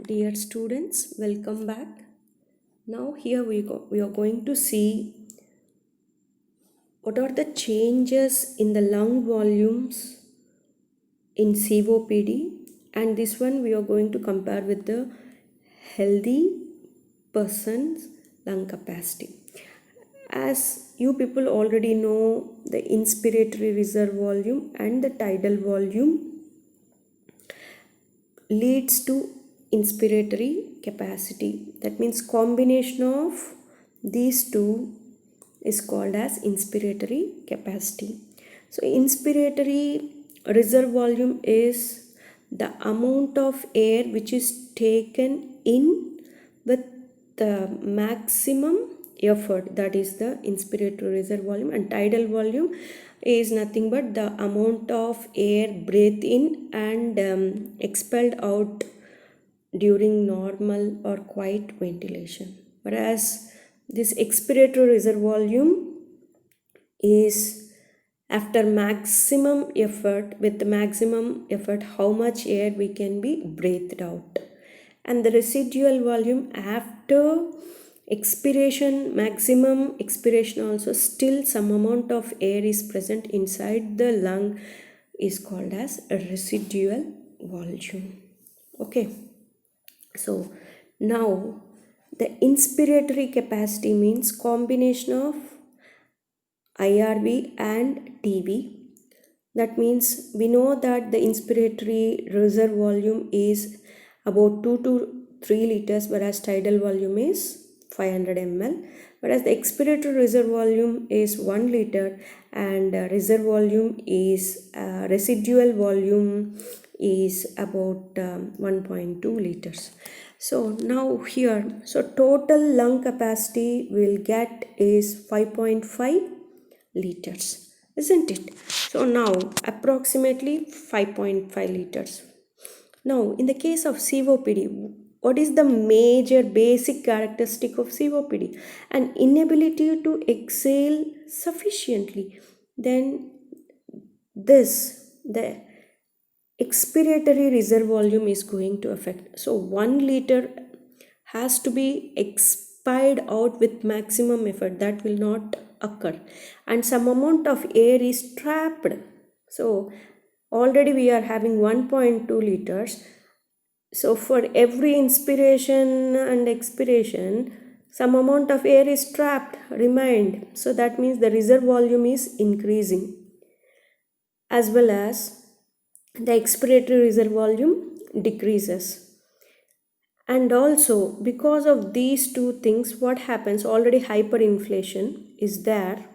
Dear students, welcome back. Now here we are going to see what are the changes in the lung volumes in COPD, and this one we are going to compare with the healthy person's lung capacity. As you people already know, the inspiratory reserve volume and the tidal volume leads to inspiratory capacity. That means combination of these two is called as inspiratory capacity. So inspiratory reserve volume is the amount of air which is taken in with the maximum effort, that is the inspiratory reserve volume, and tidal volume is nothing but the amount of air breathed in and expelled out during normal or quiet ventilation. Whereas this expiratory reserve volume is after maximum effort, with the maximum effort how much air we can be breathed out, and the residual volume after expiration, maximum expiration also, still some amount of air is present inside the lung, is called as a residual volume. Okay, so now the inspiratory capacity means combination of IRV and TB. That means we know that the inspiratory reserve volume is about 2 to 3 liters, whereas tidal volume is 500 ml, whereas the expiratory reserve volume is 1 liter, and reserve volume is residual volume is about 1.2 liters. So now here, so total lung capacity we'll get is 5.5 liters, isn't it? So now approximately 5.5 liters. Now in the case of COPD, what is the major basic characteristic of COPD? An inability to exhale sufficiently. Then the expiratory reserve volume is going to affect. So 1 liter has to be expired out with maximum effort, that will not occur, and some amount of air is trapped. So already we are having 1.2 liters. So for every inspiration and expiration, some amount of air is trapped, remained. So that means the reserve volume is increasing, as well as the expiratory reserve volume decreases. And also because of these two things, what happens, already hyperinflation is there.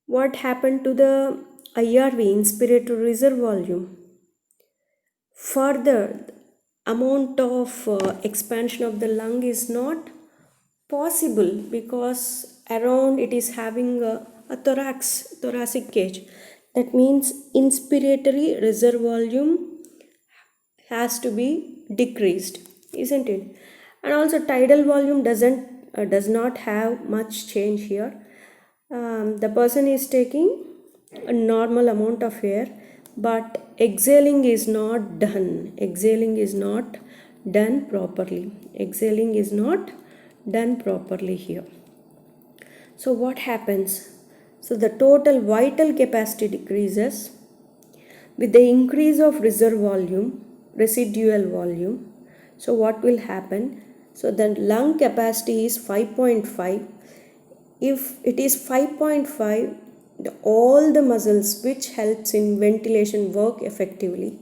What happened to the IRV, inspiratory reserve volume? Further, amount of expansion of the lung is not possible, because around it is having a thoracic cage. That means inspiratory reserve volume has to be decreased, isn't it? And also tidal volume does not have much change here. The person is taking a normal amount of air, but exhaling is not done. Exhaling is not done properly. Exhaling is not done properly here. So what happens? So the total vital capacity decreases with the increase of reserve volume, residual volume. So what will happen? So the lung capacity is 5.5. If it is 5.5, all the muscles which helps in ventilation work effectively.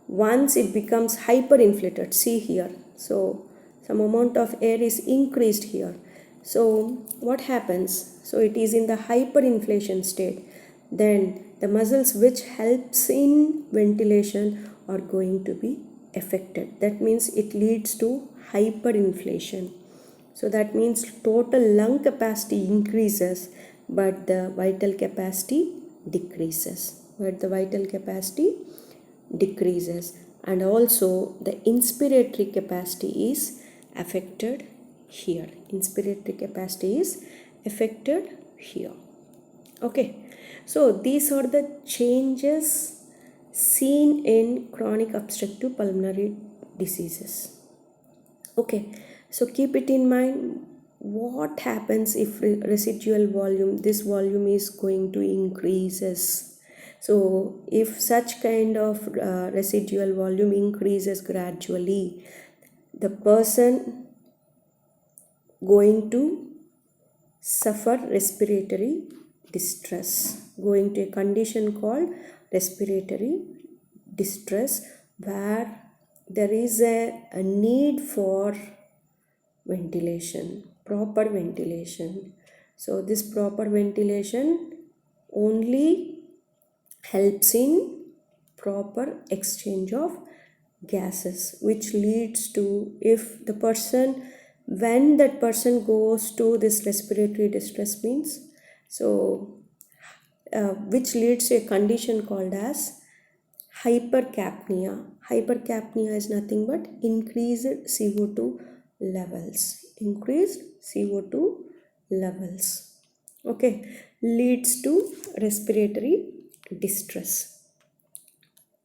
Once it becomes hyperinflated, see here, so some amount of air is increased here. So what happens? So it is in the hyperinflation state, then the muscles which helps in ventilation are going to be affected. That means it leads to hyperinflation. So that means total lung capacity increases, but the vital capacity decreases. And also the inspiratory capacity is affected here. Okay, so these are the changes seen in chronic obstructive pulmonary diseases. Okay, so keep it in mind what happens if residual volume, this volume is going to increases. So if such kind of residual volume increases gradually, the person going to suffer respiratory distress, going to a condition called respiratory distress, where there is a need for ventilation, proper ventilation. So this proper ventilation only helps in proper exchange of gases, which leads to, if the person, when that person goes to this respiratory distress means, so which leads to a condition called as hypercapnia. Hypercapnia is nothing but increased CO2 levels. Increased CO2 levels. Okay, leads to respiratory distress.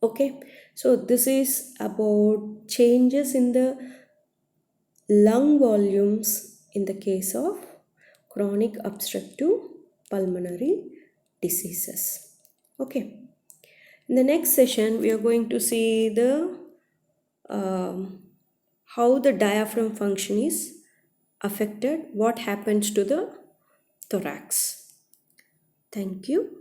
Okay, so this is about changes in the lung volumes in the case of chronic obstructive pulmonary diseases. Okay. In the next session, we are going to see the how the diaphragm function is affected, what happens to the thorax. Thank you.